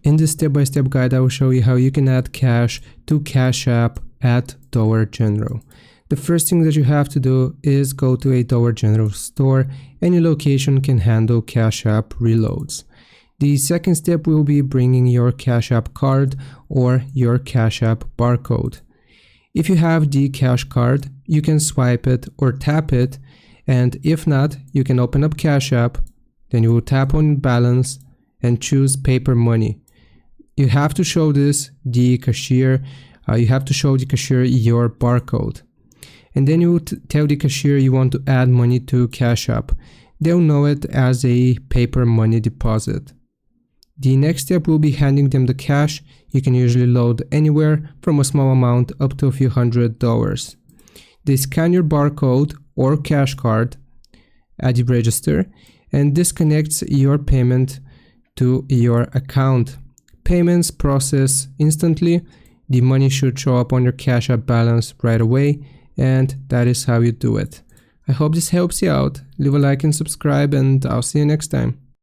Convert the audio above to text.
In this step-by-step guide, I will show you how you can add cash to Cash App at Dollar General. The first thing that you have to do is go to a Dollar General store. Any location can handle Cash App reloads. The second step will be bringing your Cash App card or your Cash App barcode. If you have the Cash card, you can swipe it or tap it, and if not, you can open up Cash App, then you will tap on balance and choose paper money. You have to show the cashier your barcode. And then you will tell the cashier you want to add money to Cash App. They'll know it as a paper money deposit. The next step will be handing them the cash. You can usually load anywhere from a small amount up to a few $100s. They scan your barcode or cash card at the register and disconnects your payment to your account. Payments process instantly. The money should show up on your Cash App balance right away, and that is how you do it. I hope this helps you out. Leave a like and subscribe, and I'll see you next time.